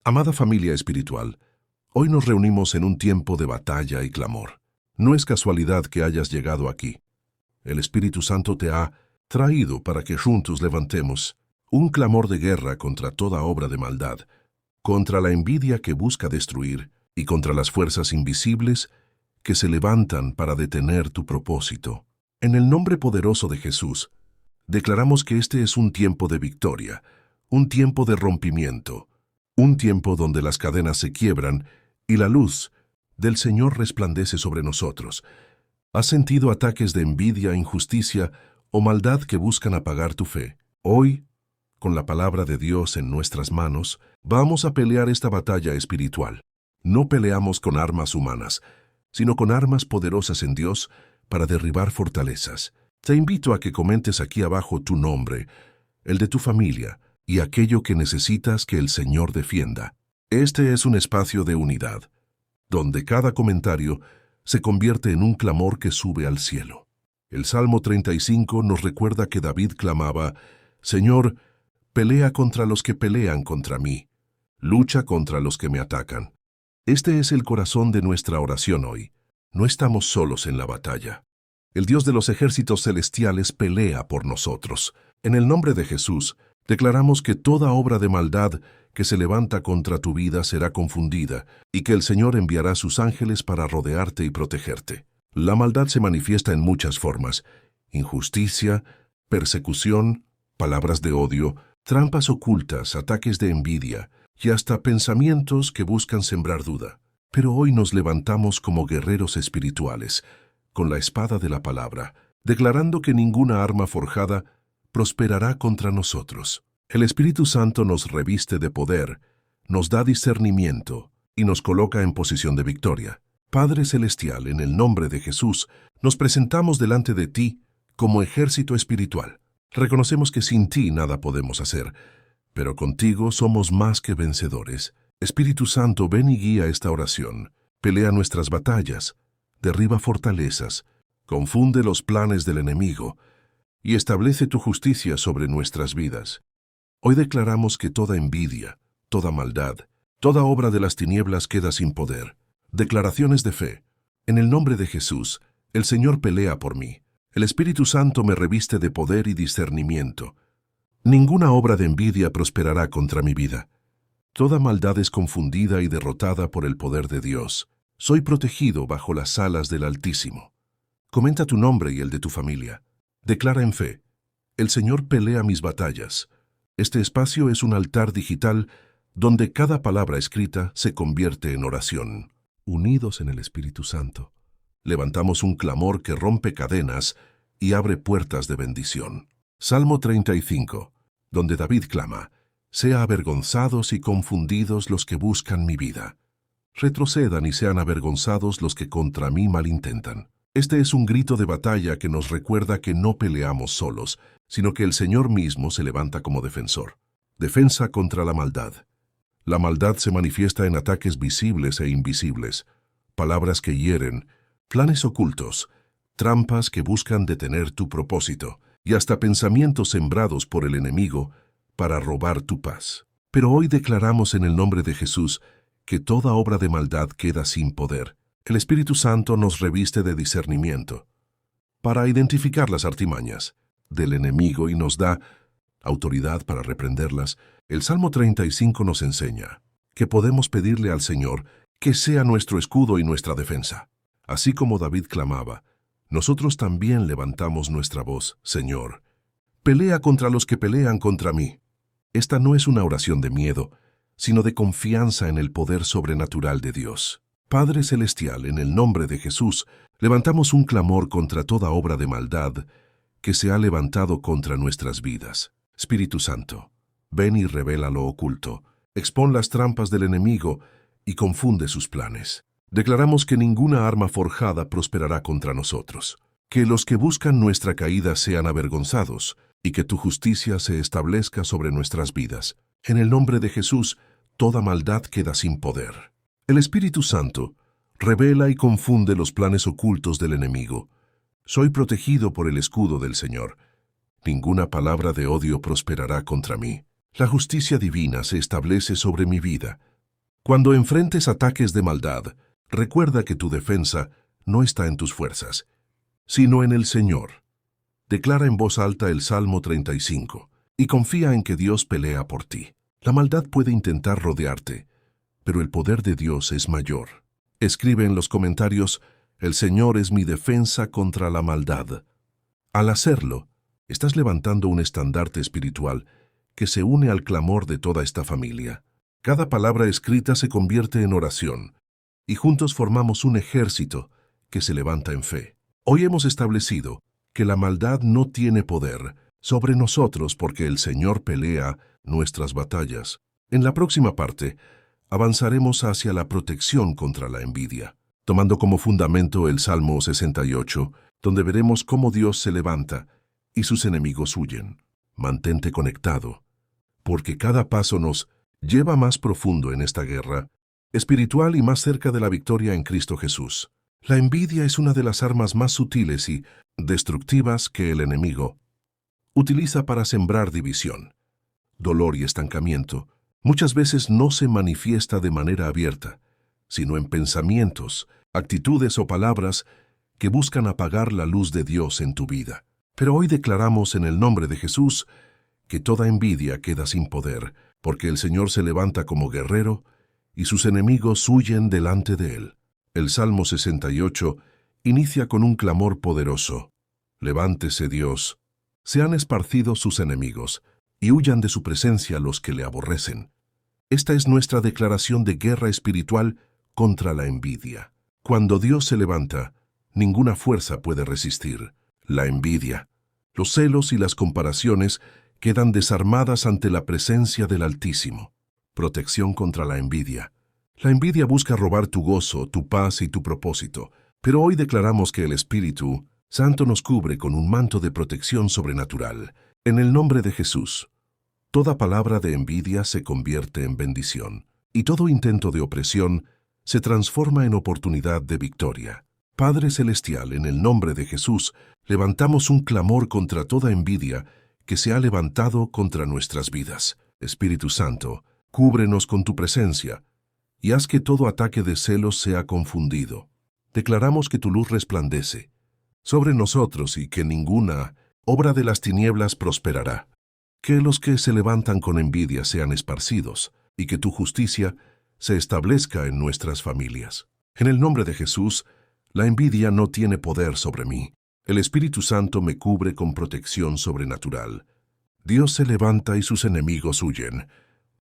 Amada familia espiritual, hoy nos reunimos en un tiempo de batalla y clamor. No es casualidad que hayas llegado aquí. El Espíritu Santo te ha traído para que juntos levantemos un clamor de guerra contra toda obra de maldad, contra la envidia que busca destruir y contra las fuerzas invisibles que se levantan para detener tu propósito. En el nombre poderoso de Jesús, declaramos que este es un tiempo de victoria, un tiempo de rompimiento, un tiempo donde las cadenas se quiebran y la luz del Señor resplandece sobre nosotros. ¿Has sentido ataques de envidia, injusticia o maldad que buscan apagar tu fe? Hoy, con la palabra de Dios en nuestras manos, vamos a pelear esta batalla espiritual. No peleamos con armas humanas, sino con armas poderosas en Dios para derribar fortalezas. Te invito a que comentes aquí abajo tu nombre, el de tu familia y aquello que necesitas que el Señor defienda. Este es un espacio de unidad, donde cada comentario se convierte en un clamor que sube al cielo. El Salmo 35 nos recuerda que David clamaba: Señor, pelea contra los que pelean contra mí, lucha contra los que me atacan. Este es el corazón de nuestra oración hoy. No estamos solos en la batalla. El Dios de los ejércitos celestiales pelea por nosotros. En el nombre de Jesús, declaramos que toda obra de maldad que se levanta contra tu vida será confundida y que el Señor enviará sus ángeles para rodearte y protegerte. La maldad se manifiesta en muchas formas: injusticia, persecución, palabras de odio, trampas ocultas, ataques de envidia y hasta pensamientos que buscan sembrar duda. Pero hoy nos levantamos como guerreros espirituales, con la espada de la palabra, declarando que ninguna arma forjada prosperará contra nosotros. El Espíritu Santo nos reviste de poder, nos da discernimiento y nos coloca en posición de victoria. Padre Celestial, en el nombre de Jesús, nos presentamos delante de ti como ejército espiritual. Reconocemos que sin ti nada podemos hacer, pero contigo somos más que vencedores. Espíritu Santo, ven y guía esta oración. Pelea nuestras batallas, derriba fortalezas, confunde los planes del enemigo y establece tu justicia sobre nuestras vidas. Hoy declaramos que toda envidia, toda maldad, toda obra de las tinieblas queda sin poder. Declaraciones de fe. En el nombre de Jesús, el Señor pelea por mí. El Espíritu Santo me reviste de poder y discernimiento. Ninguna obra de envidia prosperará contra mi vida. Toda maldad es confundida y derrotada por el poder de Dios. Soy protegido bajo las alas del Altísimo. Comenta tu nombre y el de tu familia. Declara en fe: el Señor pelea mis batallas. Este espacio es un altar digital donde cada palabra escrita se convierte en oración. Unidos en el Espíritu Santo, levantamos un clamor que rompe cadenas y abre puertas de bendición. Salmo 35, donde David clama: sea avergonzados y confundidos los que buscan mi vida. Retrocedan y sean avergonzados los que contra mí malintentan. Este es un grito de batalla que nos recuerda que no peleamos solos, sino que el Señor mismo se levanta como defensor. Defensa contra la maldad. La maldad se manifiesta en ataques visibles e invisibles, palabras que hieren, planes ocultos, trampas que buscan detener tu propósito y hasta pensamientos sembrados por el enemigo para robar tu paz. Pero hoy declaramos en el nombre de Jesús que toda obra de maldad queda sin poder. El Espíritu Santo nos reviste de discernimiento para identificar las artimañas del enemigo y nos da autoridad para reprenderlas. El Salmo 35 nos enseña que podemos pedirle al Señor que sea nuestro escudo y nuestra defensa. Así como David clamaba, nosotros también levantamos nuestra voz: Señor, pelea contra los que pelean contra mí. Esta no es una oración de miedo, sino de confianza en el poder sobrenatural de Dios. Padre Celestial, en el nombre de Jesús, levantamos un clamor contra toda obra de maldad que se ha levantado contra nuestras vidas. Espíritu Santo, ven y revela lo oculto, expón las trampas del enemigo y confunde sus planes. Declaramos que ninguna arma forjada prosperará contra nosotros, que los que buscan nuestra caída sean avergonzados y que tu justicia se establezca sobre nuestras vidas. En el nombre de Jesús, toda maldad queda sin poder. El Espíritu Santo revela y confunde los planes ocultos del enemigo. Soy protegido por el escudo del Señor. Ninguna palabra de odio prosperará contra mí. La justicia divina se establece sobre mi vida. Cuando enfrentes ataques de maldad, recuerda que tu defensa no está en tus fuerzas, sino en el Señor. Declara en voz alta el Salmo 35 y confía en que Dios pelea por ti. La maldad puede intentar rodearte, pero el poder de Dios es mayor. Escribe en los comentarios: el Señor es mi defensa contra la maldad. Al hacerlo, estás levantando un estandarte espiritual que se une al clamor de toda esta familia. Cada palabra escrita se convierte en oración, y juntos formamos un ejército que se levanta en fe. Hoy hemos establecido que la maldad no tiene poder sobre nosotros porque el Señor pelea nuestras batallas. En la próxima parte, avanzaremos hacia la protección contra la envidia, tomando como fundamento el Salmo 68, donde veremos cómo Dios se levanta y sus enemigos huyen. Mantente conectado, porque cada paso nos lleva más profundo en esta guerra espiritual y más cerca de la victoria en Cristo Jesús. La envidia es una de las armas más sutiles y destructivas que el enemigo utiliza para sembrar división, dolor y estancamiento. Muchas veces no se manifiesta de manera abierta, sino en pensamientos, actitudes o palabras que buscan apagar la luz de Dios en tu vida. Pero hoy declaramos en el nombre de Jesús que toda envidia queda sin poder, porque el Señor se levanta como guerrero y sus enemigos huyen delante de él. El Salmo 68 inicia con un clamor poderoso: levántese Dios, sean esparcidos sus enemigos, y huyan de su presencia los que le aborrecen. Esta es nuestra declaración de guerra espiritual contra la envidia. Cuando Dios se levanta, ninguna fuerza puede resistir. La envidia, los celos y las comparaciones quedan desarmadas ante la presencia del Altísimo. Protección contra la envidia. La envidia busca robar tu gozo, tu paz y tu propósito, pero hoy declaramos que el Espíritu Santo nos cubre con un manto de protección sobrenatural. En el nombre de Jesús, toda palabra de envidia se convierte en bendición, y todo intento de opresión se transforma en oportunidad de victoria. Padre Celestial, en el nombre de Jesús, levantamos un clamor contra toda envidia que se ha levantado contra nuestras vidas. Espíritu Santo, cúbrenos con tu presencia, y haz que todo ataque de celos sea confundido. Declaramos que tu luz resplandece sobre nosotros y que ninguna obra de las tinieblas prosperará. Que los que se levantan con envidia sean esparcidos, y que tu justicia se establezca en nuestras familias. En el nombre de Jesús, la envidia no tiene poder sobre mí. El Espíritu Santo me cubre con protección sobrenatural. Dios se levanta y sus enemigos huyen.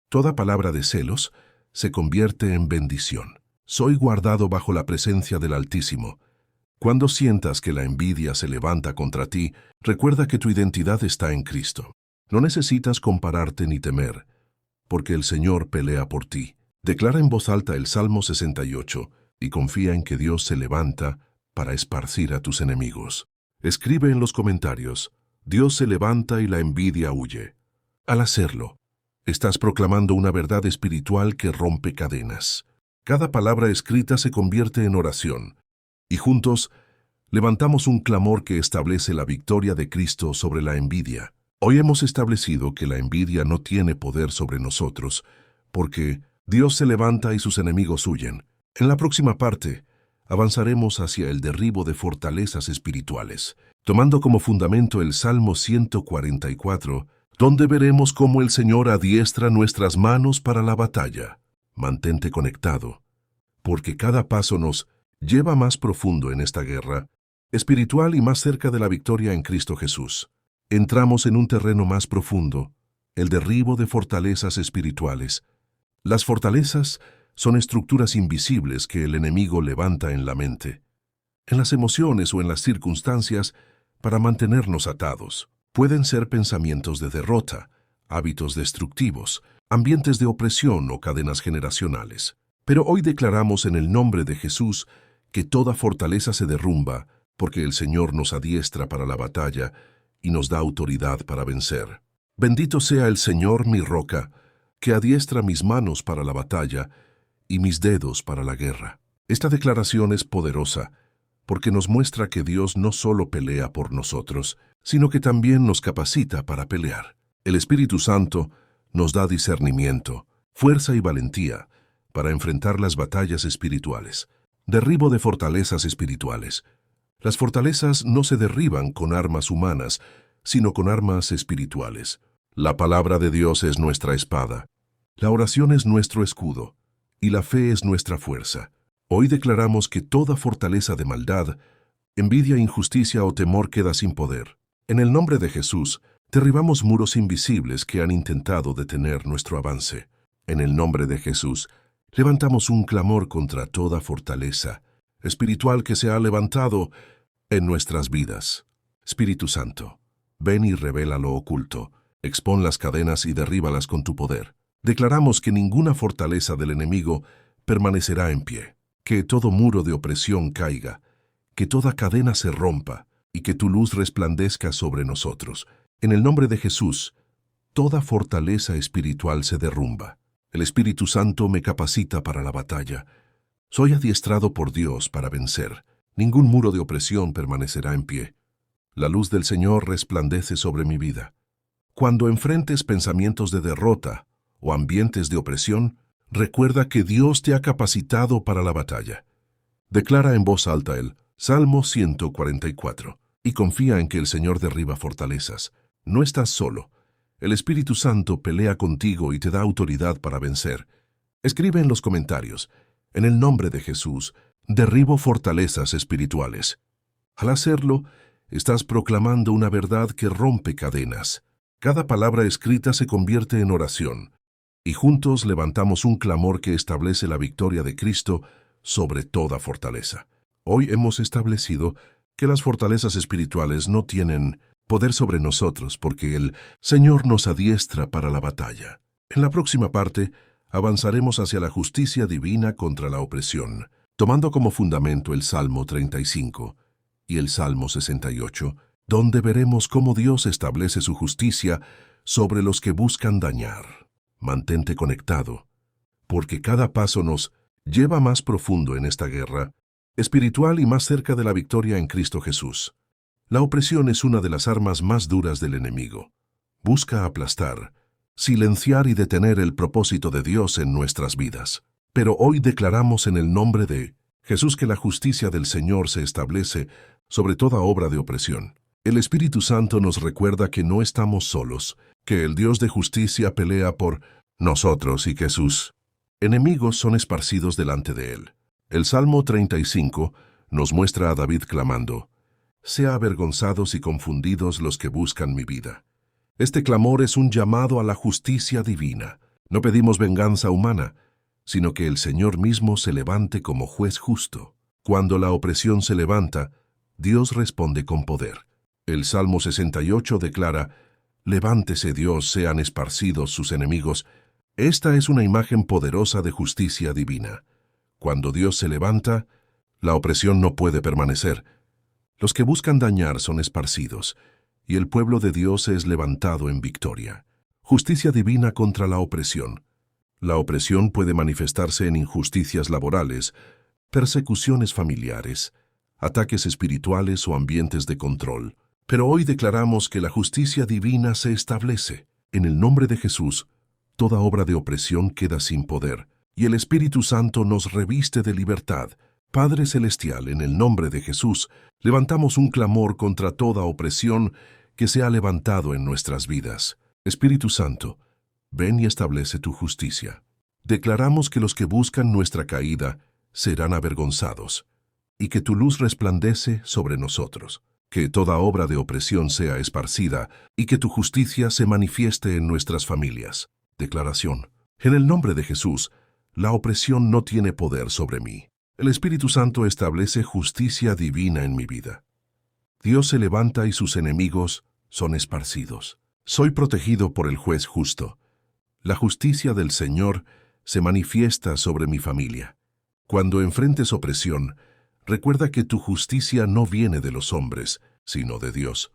Toda palabra de celos se convierte en bendición. Soy guardado bajo la presencia del Altísimo. Cuando sientas que la envidia se levanta contra ti, recuerda que tu identidad está en Cristo. No necesitas compararte ni temer, porque el Señor pelea por ti. Declara en voz alta el Salmo 68 y confía en que Dios se levanta para esparcir a tus enemigos. Escribe en los comentarios: Dios se levanta y la envidia huye. Al hacerlo, estás proclamando una verdad espiritual que rompe cadenas. Cada palabra escrita se convierte en oración, y juntos levantamos un clamor que establece la victoria de Cristo sobre la envidia. Hoy hemos establecido que la envidia no tiene poder sobre nosotros, porque Dios se levanta y sus enemigos huyen. En la próxima parte, avanzaremos hacia el derribo de fortalezas espirituales, tomando como fundamento el Salmo 144, donde veremos cómo el Señor adiestra nuestras manos para la batalla. Mantente conectado, porque cada paso nos lleva más profundo en esta guerra espiritual y más cerca de la victoria en Cristo Jesús. Entramos en un terreno más profundo, el derribo de fortalezas espirituales. Las fortalezas son estructuras invisibles que el enemigo levanta en la mente, en las emociones o en las circunstancias para mantenernos atados. Pueden ser pensamientos de derrota, hábitos destructivos, ambientes de opresión o cadenas generacionales. Pero hoy declaramos en el nombre de Jesús que toda fortaleza se derrumba porque el Señor nos adiestra para la batalla y nos da autoridad para vencer. Bendito sea el Señor, mi roca, que adiestra mis manos para la batalla y mis dedos para la guerra. Esta declaración es poderosa porque nos muestra que Dios no solo pelea por nosotros, sino que también nos capacita para pelear. El Espíritu Santo nos da discernimiento, fuerza y valentía para enfrentar las batallas espirituales. Derribo de fortalezas espirituales. Las fortalezas no se derriban con armas humanas, sino con armas espirituales. La palabra de Dios es nuestra espada. La oración es nuestro escudo, y la fe es nuestra fuerza. Hoy declaramos que toda fortaleza de maldad, envidia, injusticia o temor queda sin poder. En el nombre de Jesús, derribamos muros invisibles que han intentado detener nuestro avance. En el nombre de Jesús, levantamos un clamor contra toda fortaleza espiritual que se ha levantado en nuestras vidas. Espíritu Santo, ven y revela lo oculto, expón las cadenas y derríbalas con tu poder. Declaramos que ninguna fortaleza del enemigo permanecerá en pie, que todo muro de opresión caiga, que toda cadena se rompa y que tu luz resplandezca sobre nosotros. En el nombre de Jesús, toda fortaleza espiritual se derrumba. El Espíritu Santo me capacita para la batalla. Soy adiestrado por Dios para vencer. Ningún muro de opresión permanecerá en pie. La luz del Señor resplandece sobre mi vida. Cuando enfrentes pensamientos de derrota o ambientes de opresión, recuerda que Dios te ha capacitado para la batalla. Declara en voz alta el Salmo 144 y confía en que el Señor derriba fortalezas. No estás solo. El Espíritu Santo pelea contigo y te da autoridad para vencer. Escribe en los comentarios: en el nombre de Jesús, derribo fortalezas espirituales. Al hacerlo, estás proclamando una verdad que rompe cadenas. Cada palabra escrita se convierte en oración, y juntos levantamos un clamor que establece la victoria de Cristo sobre toda fortaleza. Hoy hemos establecido que las fortalezas espirituales no tienen poder sobre nosotros porque el Señor nos adiestra para la batalla. En la próxima parte, avanzaremos hacia la justicia divina contra la opresión, tomando como fundamento el Salmo 35 y el Salmo 68, donde veremos cómo Dios establece su justicia sobre los que buscan dañar. Mantente conectado, porque cada paso nos lleva más profundo en esta guerra espiritual y más cerca de la victoria en Cristo Jesús. La opresión es una de las armas más duras del enemigo. Busca aplastar, silenciar y detener el propósito de Dios en nuestras vidas. Pero hoy declaramos en el nombre de Jesús que la justicia del Señor se establece sobre toda obra de opresión. El Espíritu Santo nos recuerda que no estamos solos, que el Dios de justicia pelea por nosotros y que sus enemigos son esparcidos delante de Él. El Salmo 35 nos muestra a David clamando: «Sea avergonzados y confundidos los que buscan mi vida». Este clamor es un llamado a la justicia divina. No pedimos venganza humana, sino que el Señor mismo se levante como juez justo. Cuando la opresión se levanta, Dios responde con poder. El Salmo 68 declara: «Levántese Dios, sean esparcidos sus enemigos». Esta es una imagen poderosa de justicia divina. Cuando Dios se levanta, la opresión no puede permanecer. Los que buscan dañar son esparcidos, y el pueblo de Dios es levantado en victoria. Justicia divina contra la opresión. La opresión puede manifestarse en injusticias laborales, persecuciones familiares, ataques espirituales o ambientes de control. Pero hoy declaramos que la justicia divina se establece. En el nombre de Jesús, toda obra de opresión queda sin poder, y el Espíritu Santo nos reviste de libertad. Padre Celestial, en el nombre de Jesús, levantamos un clamor contra toda opresión que se ha levantado en nuestras vidas. Espíritu Santo, ven y establece tu justicia. Declaramos que los que buscan nuestra caída serán avergonzados, y que tu luz resplandece sobre nosotros. Que toda obra de opresión sea esparcida, y que tu justicia se manifieste en nuestras familias. Declaración: en el nombre de Jesús, la opresión no tiene poder sobre mí. El Espíritu Santo establece justicia divina en mi vida. Dios se levanta y sus enemigos son esparcidos. Soy protegido por el juez justo. La justicia del Señor se manifiesta sobre mi familia. Cuando enfrentes opresión, recuerda que tu justicia no viene de los hombres, sino de Dios.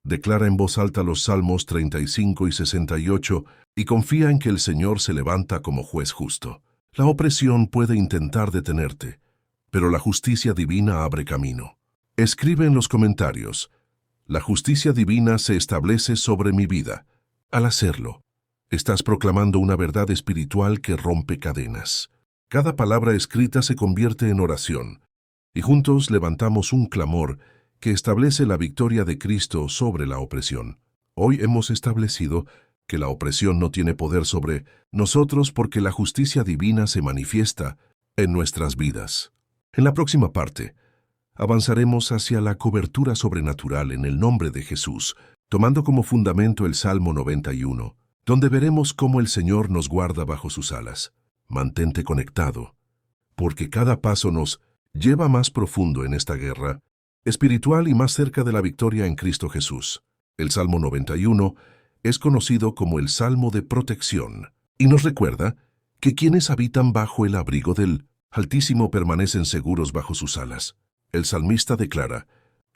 Declara en voz alta los Salmos 35 y 68 y confía en que el Señor se levanta como juez justo. La opresión puede intentar detenerte, pero la justicia divina abre camino. Escribe en los comentarios: la justicia divina se establece sobre mi vida. Al hacerlo, estás proclamando una verdad espiritual que rompe cadenas. Cada palabra escrita se convierte en oración, y juntos levantamos un clamor que establece la victoria de Cristo sobre la opresión. Hoy hemos establecido que la opresión no tiene poder sobre nosotros porque la justicia divina se manifiesta en nuestras vidas. En la próxima parte, avanzaremos hacia la cobertura sobrenatural en el nombre de Jesús, tomando como fundamento el Salmo 91, donde veremos cómo el Señor nos guarda bajo sus alas. Mantente conectado, porque cada paso nos lleva más profundo en esta guerra espiritual y más cerca de la victoria en Cristo Jesús. El Salmo 91 es conocido como el Salmo de protección y nos recuerda que quienes habitan bajo el abrigo del Altísimo permanecen seguros bajo sus alas. El salmista declara: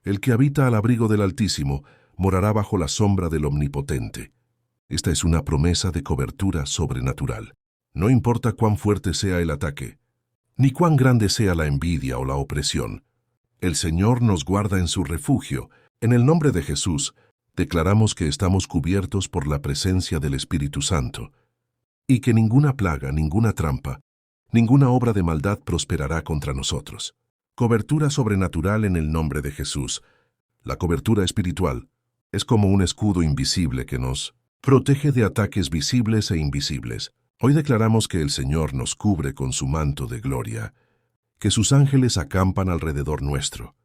el que habita al abrigo del Altísimo morará bajo la sombra del Omnipotente. Esta es una promesa de cobertura sobrenatural. No importa cuán fuerte sea el ataque, ni cuán grande sea la envidia o la opresión, el Señor nos guarda en su refugio. En el nombre de Jesús, declaramos que estamos cubiertos por la presencia del Espíritu Santo, y que ninguna plaga, ninguna trampa, ninguna obra de maldad prosperará contra nosotros. Cobertura sobrenatural en el nombre de Jesús. La cobertura espiritual es como un escudo invisible que nos protege de ataques visibles e invisibles. Hoy declaramos que el Señor nos cubre con su manto de gloria, que sus ángeles acampan alrededor nuestro,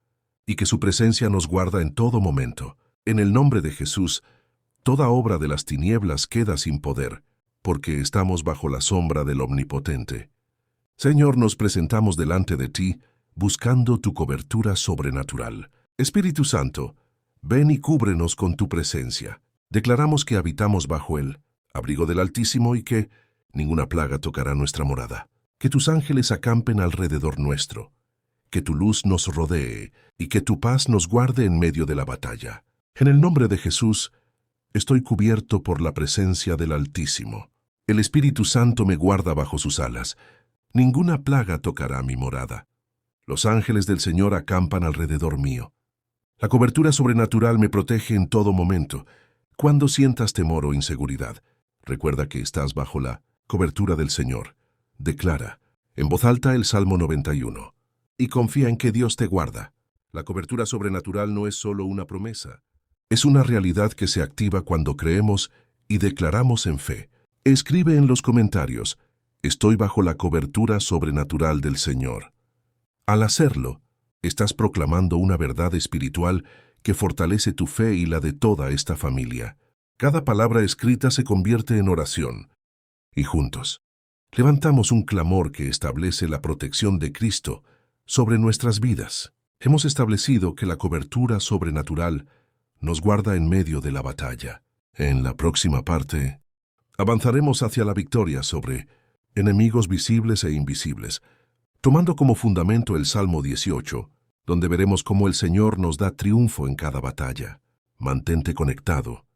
y que su presencia nos guarda en todo momento. En el nombre de Jesús, toda obra de las tinieblas queda sin poder, porque estamos bajo la sombra del Omnipotente. Señor, nos presentamos delante de ti, buscando tu cobertura sobrenatural. Espíritu Santo, ven y cúbrenos con tu presencia. Declaramos que habitamos bajo el abrigo del Altísimo y que ninguna plaga tocará nuestra morada. Que tus ángeles acampen alrededor nuestro, que tu luz nos rodee y que tu paz nos guarde en medio de la batalla. En el nombre de Jesús, estoy cubierto por la presencia del Altísimo. El Espíritu Santo me guarda bajo sus alas. Ninguna plaga tocará mi morada. Los ángeles del Señor acampan alrededor mío. La cobertura sobrenatural me protege en todo momento. Cuando sientas temor o inseguridad, recuerda que estás bajo la cobertura del Señor. Declara en voz alta el Salmo 91 y confía en que Dios te guarda. La cobertura sobrenatural no es solo una promesa, es una realidad que se activa cuando creemos y declaramos en fe. Escribe en los comentarios: estoy bajo la cobertura sobrenatural del Señor. Al hacerlo, estás proclamando una verdad espiritual que fortalece tu fe y la de toda esta familia. Cada palabra escrita se convierte en oración, y juntos levantamos un clamor que establece la protección de Cristo sobre nuestras vidas. Hemos establecido que la cobertura sobrenatural nos guarda en medio de la batalla. En la próxima parte, avanzaremos hacia la victoria sobre enemigos visibles e invisibles, tomando como fundamento el Salmo 18, donde veremos cómo el Señor nos da triunfo en cada batalla. Mantente conectado,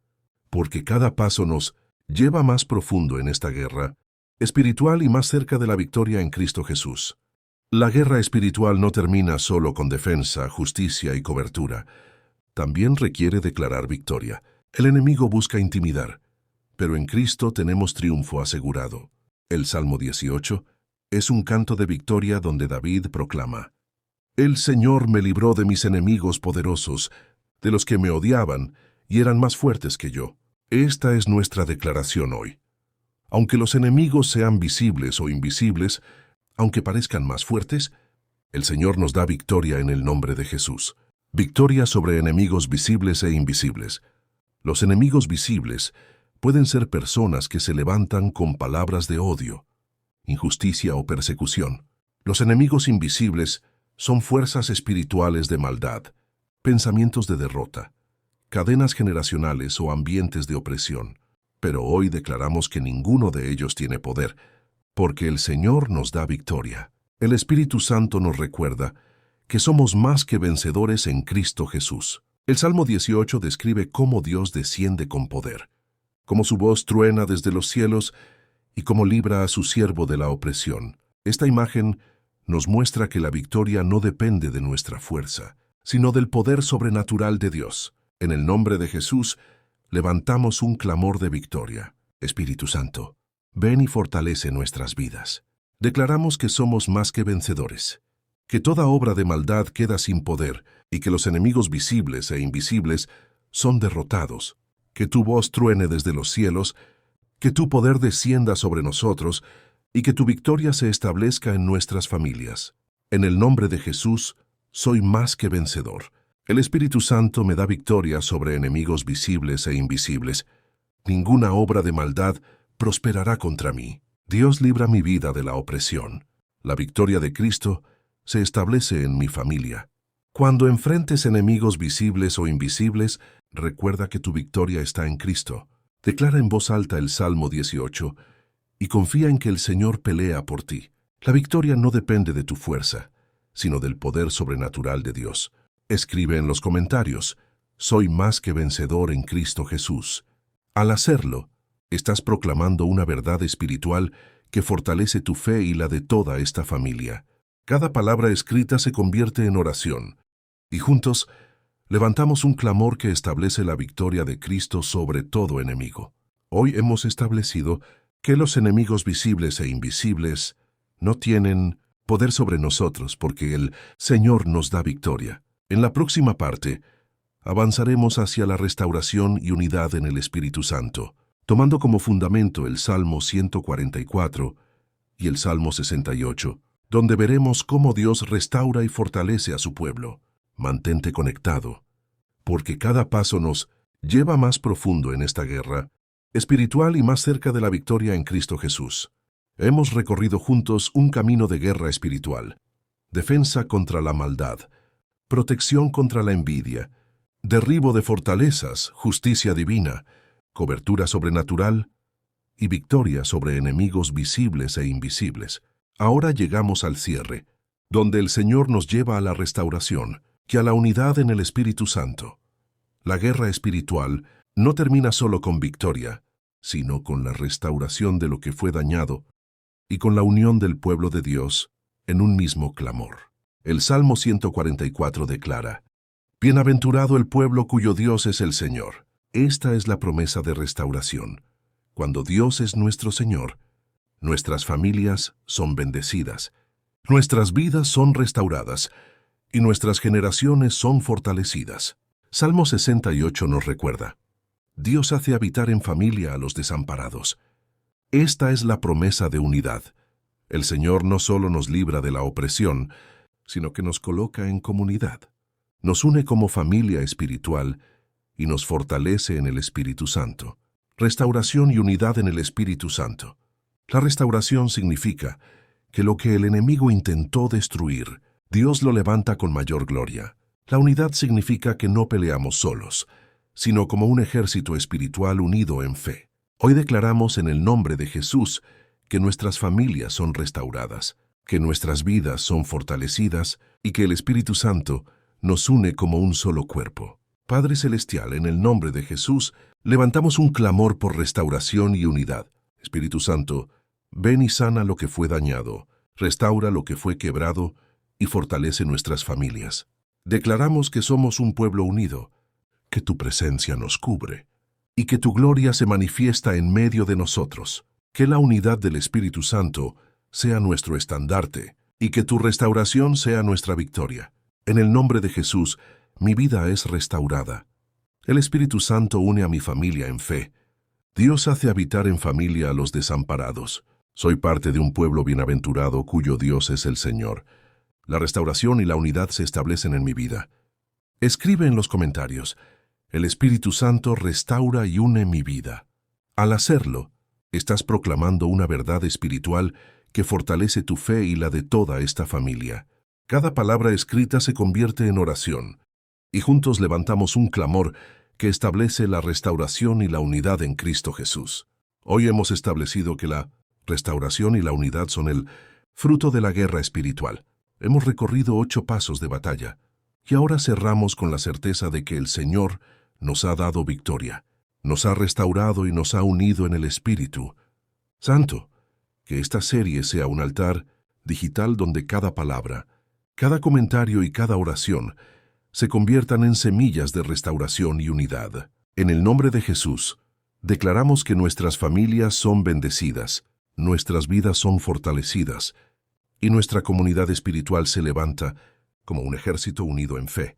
porque cada paso nos lleva más profundo en esta guerra espiritual y más cerca de la victoria en Cristo Jesús. La guerra espiritual no termina solo con defensa, justicia y cobertura. También requiere declarar victoria. El enemigo busca intimidar, pero en Cristo tenemos triunfo asegurado. El Salmo 18 es un canto de victoria donde David proclama: el Señor me libró de mis enemigos poderosos, de los que me odiaban y eran más fuertes que yo. Esta es nuestra declaración hoy. Aunque los enemigos sean visibles o invisibles, aunque parezcan más fuertes, el Señor nos da victoria en el nombre de Jesús. Victoria sobre enemigos visibles e invisibles. Los enemigos visibles pueden ser personas que se levantan con palabras de odio, injusticia o persecución. Los enemigos invisibles son fuerzas espirituales de maldad, pensamientos de derrota, cadenas generacionales o ambientes de opresión. Pero hoy declaramos que ninguno de ellos tiene poder, porque el Señor nos da victoria. El Espíritu Santo nos recuerda que somos más que vencedores en Cristo Jesús. El Salmo 18 describe cómo Dios desciende con poder, cómo su voz truena desde los cielos y cómo libra a su siervo de la opresión. Esta imagen nos muestra que la victoria no depende de nuestra fuerza, sino del poder sobrenatural de Dios. En el nombre de Jesús, levantamos un clamor de victoria. Espíritu Santo, ven y fortalece nuestras vidas. Declaramos que somos más que vencedores, que toda obra de maldad queda sin poder y que los enemigos visibles e invisibles son derrotados, que tu voz truene desde los cielos, que tu poder descienda sobre nosotros y que tu victoria se establezca en nuestras familias. En el nombre de Jesús, soy más que vencedor. El Espíritu Santo me da victoria sobre enemigos visibles e invisibles. Ninguna obra de maldad prosperará contra mí. Dios libra mi vida de la opresión. La victoria de Cristo se establece en mi familia. Cuando enfrentes enemigos visibles o invisibles, recuerda que tu victoria está en Cristo. Declara en voz alta el Salmo 18 y confía en que el Señor pelea por ti. La victoria no depende de tu fuerza, sino del poder sobrenatural de Dios. Escribe en los comentarios: soy más que vencedor en Cristo Jesús. Al hacerlo, estás proclamando una verdad espiritual que fortalece tu fe y la de toda esta familia. Cada palabra escrita se convierte en oración, y juntos levantamos un clamor que establece la victoria de Cristo sobre todo enemigo. Hoy hemos establecido que los enemigos visibles e invisibles no tienen poder sobre nosotros porque el Señor nos da victoria. En la próxima parte, avanzaremos hacia la restauración y unidad en el Espíritu Santo, tomando como fundamento el Salmo 144 y el Salmo 68, donde veremos cómo Dios restaura y fortalece a su pueblo. Mantente conectado, porque cada paso nos lleva más profundo en esta guerra espiritual y más cerca de la victoria en Cristo Jesús. Hemos recorrido juntos un camino de guerra espiritual, defensa contra la maldad, protección contra la envidia, derribo de fortalezas, justicia divina, cobertura sobrenatural y victoria sobre enemigos visibles e invisibles. Ahora llegamos al cierre, donde el Señor nos lleva a la restauración, que a la unidad en el Espíritu Santo. La guerra espiritual no termina solo con victoria, sino con la restauración de lo que fue dañado y con la unión del pueblo de Dios en un mismo clamor. El Salmo 144 declara: bienaventurado el pueblo cuyo Dios es el Señor. Esta es la promesa de restauración. Cuando Dios es nuestro Señor, nuestras familias son bendecidas, nuestras vidas son restauradas y nuestras generaciones son fortalecidas. Salmo 68 nos recuerda: Dios hace habitar en familia a los desamparados. Esta es la promesa de unidad. El Señor no solo nos libra de la opresión, sino que nos coloca en comunidad. Nos une como familia espiritual y nos fortalece en el Espíritu Santo. Restauración y unidad en el Espíritu Santo. La restauración significa que lo que el enemigo intentó destruir, Dios lo levanta con mayor gloria. La unidad significa que no peleamos solos, sino como un ejército espiritual unido en fe. Hoy declaramos en el nombre de Jesús que nuestras familias son restauradas, que nuestras vidas son fortalecidas y que el Espíritu Santo nos une como un solo cuerpo. Padre Celestial, en el nombre de Jesús, levantamos un clamor por restauración y unidad. Espíritu Santo, ven y sana lo que fue dañado, restaura lo que fue quebrado y fortalece nuestras familias. Declaramos que somos un pueblo unido, que tu presencia nos cubre y que tu gloria se manifiesta en medio de nosotros. Que la unidad del Espíritu Santo sea nuestro estandarte y que tu restauración sea nuestra victoria. En el nombre de Jesús, mi vida es restaurada. El Espíritu Santo une a mi familia en fe. Dios hace habitar en familia a los desamparados. Soy parte de un pueblo bienaventurado cuyo Dios es el Señor. La restauración y la unidad se establecen en mi vida. Escribe en los comentarios: el Espíritu Santo restaura y une mi vida. Al hacerlo, estás proclamando una verdad espiritual que fortalece tu fe y la de toda esta familia. Cada palabra escrita se convierte en oración, y juntos levantamos un clamor que establece la restauración y la unidad en Cristo Jesús. Hoy hemos establecido que la restauración y la unidad son el fruto de la guerra espiritual. Hemos recorrido 8 pasos de batalla, y ahora cerramos con la certeza de que el Señor nos ha dado victoria, nos ha restaurado y nos ha unido en el Espíritu Santo. Que esta serie sea un altar digital donde cada palabra, cada comentario y cada oración se conviertan en semillas de restauración y unidad. En el nombre de Jesús, declaramos que nuestras familias son bendecidas, nuestras vidas son fortalecidas y nuestra comunidad espiritual se levanta como un ejército unido en fe.